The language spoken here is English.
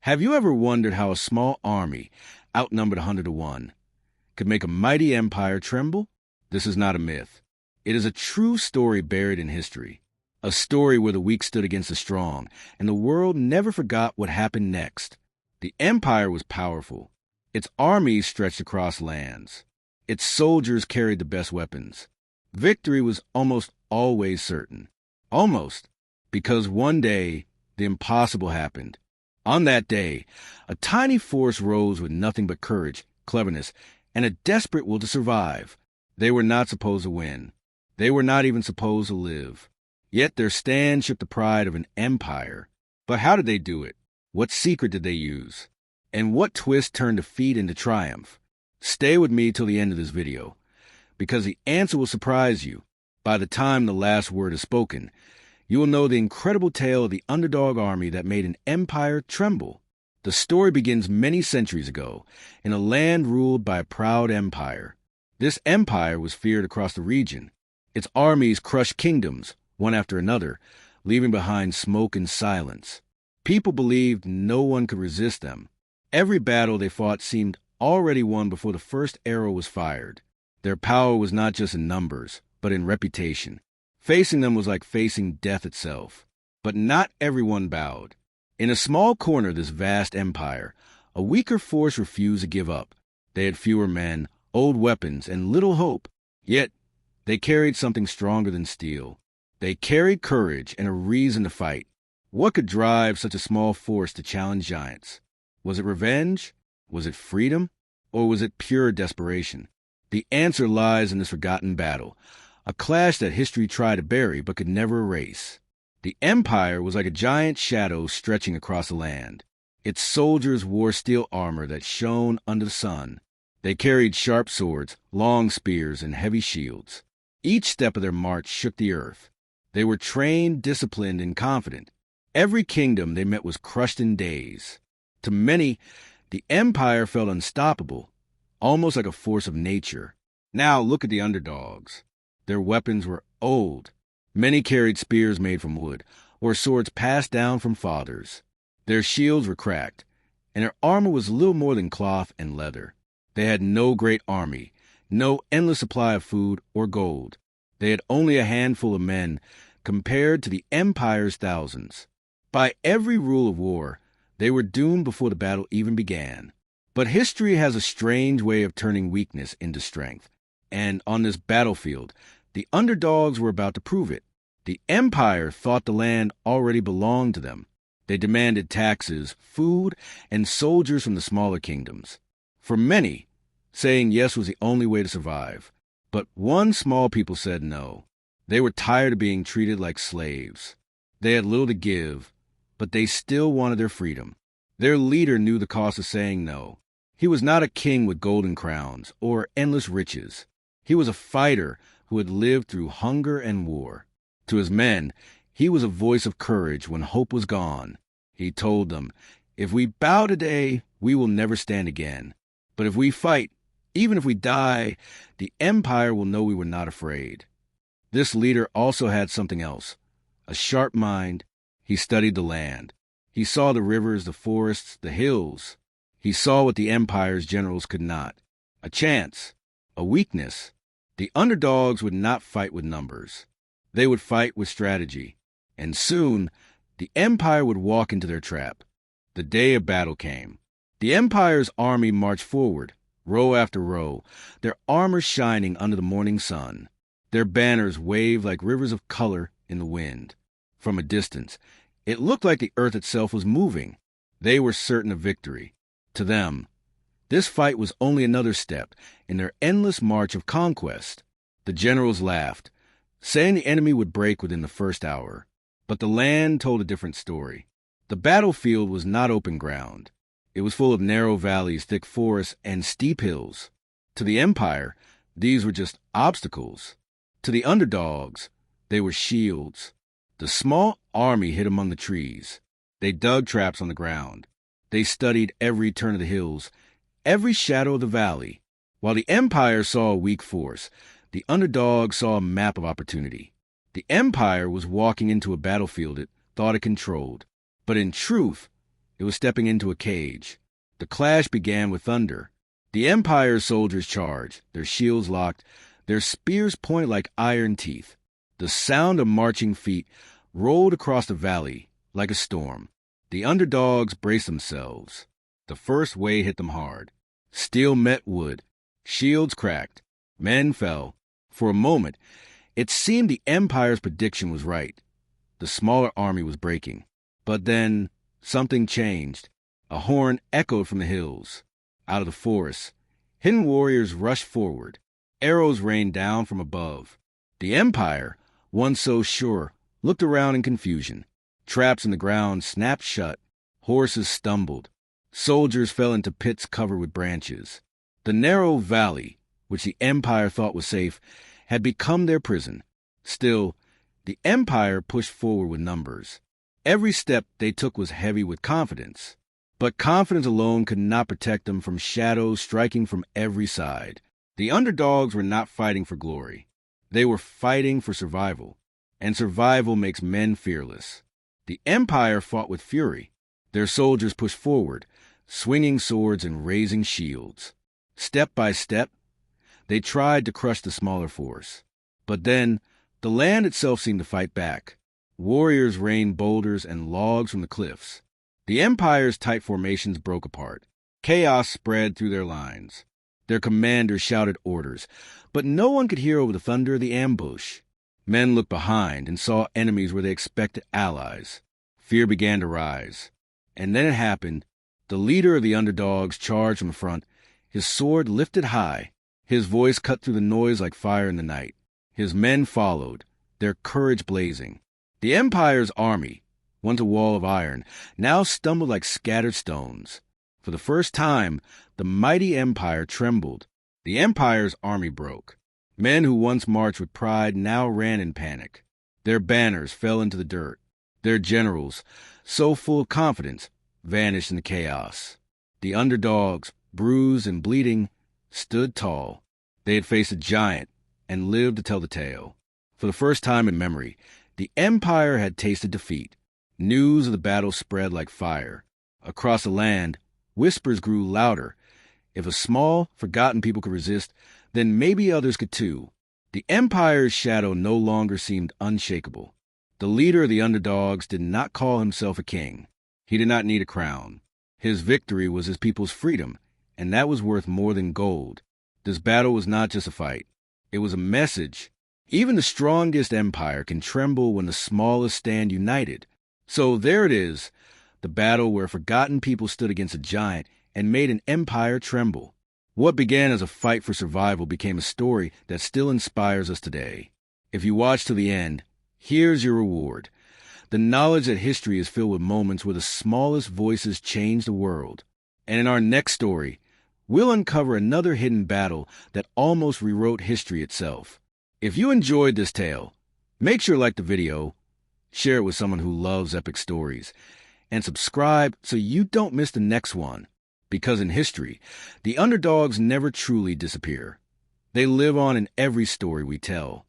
Have you ever wondered how a small army, outnumbered 100 to 1, could make a mighty empire tremble? This is not a myth. It is a true story buried in history. A story where the weak stood against the strong, and the world never forgot what happened next. The empire was powerful. Its armies stretched across lands. Its soldiers carried the best weapons. Victory was almost always certain. Almost, because one day the impossible happened. On that day, a tiny force rose with nothing but courage, cleverness, and a desperate will to survive. They were not supposed to win. They were not even supposed to live. Yet their stand shook the pride of an empire. But how did they do it? What secret did they use? And what twist turned defeat into triumph? Stay with me till the end of this video, because the answer will surprise you. By the time the last word is spoken, you will know the incredible tale of the underdog army that made an empire tremble. The story begins many centuries ago, in a land ruled by a proud empire. This empire was feared across the region. Its armies crushed kingdoms, one after another, leaving behind smoke and silence. People believed no one could resist them. Every battle they fought seemed already won before the first arrow was fired. Their power was not just in numbers, but in reputation. Facing them was like facing death itself. But not everyone bowed. In a small corner of this vast empire, a weaker force refused to give up. They had fewer men, old weapons, and little hope. Yet, they carried something stronger than steel. They carried courage and a reason to fight. What could drive such a small force to challenge giants? Was it revenge? Was it freedom? Or was it pure desperation? The answer lies in this forgotten battle, a clash that history tried to bury but could never erase. The empire was like a giant shadow stretching across the land. Its soldiers wore steel armor that shone under the sun. They carried sharp swords, long spears, and heavy shields. Each step of their march shook the earth. They were trained, disciplined, and confident. Every kingdom they met was crushed in days. To many, the empire felt unstoppable, almost like a force of nature. Now look at the underdogs. Their weapons were old. Many carried spears made from wood, or swords passed down from fathers. Their shields were cracked, and their armor was little more than cloth and leather. They had no great army, no endless supply of food or gold. They had only a handful of men compared to the empire's thousands. By every rule of war, they were doomed before the battle even began. But history has a strange way of turning weakness into strength. And on this battlefield, the underdogs were about to prove it. The empire thought the land already belonged to them. They demanded taxes, food, and soldiers from the smaller kingdoms. For many, saying yes was the only way to survive. But one small people said no. They were tired of being treated like slaves. They had little to give, but they still wanted their freedom. Their leader knew the cost of saying no. He was not a king with golden crowns or endless riches. He was a fighter who had lived through hunger and war. To his men, he was a voice of courage when hope was gone. He told them, "If we bow today, we will never stand again. But if we fight, even if we die, the empire will know we were not afraid." This leader also had something else, a sharp mind. He studied the land. He saw the rivers, the forests, the hills. He saw what the empire's generals could not. A chance, a weakness. The underdogs would not fight with numbers. They would fight with strategy. And soon, the empire would walk into their trap. The day of battle came. The empire's army marched forward, row after row, their armor shining under the morning sun. Their banners waved like rivers of color in the wind. From a distance, it looked like the earth itself was moving. They were certain of victory. To them, this fight was only another step in their endless march of conquest. The generals laughed, saying the enemy would break within the first hour. But the land told a different story. The battlefield was not open ground. It was full of narrow valleys, thick forests, and steep hills. To the empire, these were just obstacles. To the underdogs, they were shields. The small army hid among the trees. They dug traps on the ground. They studied every turn of the hills, every shadow of the valley. While the empire saw a weak force, the underdog saw a map of opportunity. The empire was walking into a battlefield it thought it controlled. But in truth, It was stepping into a cage. The clash began with thunder. The Empire's soldiers charged, their shields locked, their spears pointed like iron teeth. The sound of marching feet rolled across the valley like a storm. The underdogs braced themselves. The first wave hit them hard. Steel met wood. Shields cracked. Men fell. For a moment, it seemed the Empire's prediction was right. The smaller army was breaking. But then something changed. A horn echoed from the hills. Out of the forest, hidden warriors rushed forward. Arrows rained down from above. The Empire, once so sure, looked around in confusion. Traps in the ground snapped shut. Horses stumbled. Soldiers fell into pits covered with branches. The narrow valley, which the Empire thought was safe, had become their prison. Still, the Empire pushed forward with numbers. Every step they took was heavy with confidence. But confidence alone could not protect them from shadows striking from every side. The underdogs were not fighting for glory. They were fighting for survival. And survival makes men fearless. The Empire fought with fury. Their soldiers pushed forward, swinging swords and raising shields. Step by step, they tried to crush the smaller force. But then, the land itself seemed to fight back. Warriors rained boulders and logs from the cliffs. The Empire's tight formations broke apart. Chaos spread through their lines. Their commanders shouted orders, but no one could hear over the thunder of the ambush. Men looked behind and saw enemies where they expected allies. Fear began to rise. And then it happened. The leader of the underdogs charged from the front, his sword lifted high. His voice cut through the noise like fire in the night. His men followed, their courage blazing. The Empire's army, once a wall of iron, now stumbled like scattered stones. For the first time, the mighty Empire trembled. The Empire's army broke. Men who once marched with pride now ran in panic. Their banners fell into the dirt. Their generals, so full of confidence, vanished in the chaos. The underdogs, bruised and bleeding, stood tall. They had faced a giant and lived to tell the tale. For the first time in memory, the Empire had tasted defeat. News of the battle spread like fire. Across the land, whispers grew louder. If a small, forgotten people could resist, then maybe others could too. The Empire's shadow no longer seemed unshakable. The leader of the underdogs did not call himself a king. He did not need a crown. His victory was his people's freedom, and that was worth more than gold. This battle was not just a fight. It was a message. Even the strongest empire can tremble when the smallest stand united. So there it is, the battle where forgotten people stood against a giant and made an empire tremble. What began as a fight for survival became a story that still inspires us today. If you watch to the end, here's your reward. The knowledge that history is filled with moments where the smallest voices change the world. And in our next story, we'll uncover another hidden battle that almost rewrote history itself. If you enjoyed this tale, make sure to like the video, share it with someone who loves epic stories, and subscribe so you don't miss the next one. Because in history, the underdogs never truly disappear. They live on in every story we tell.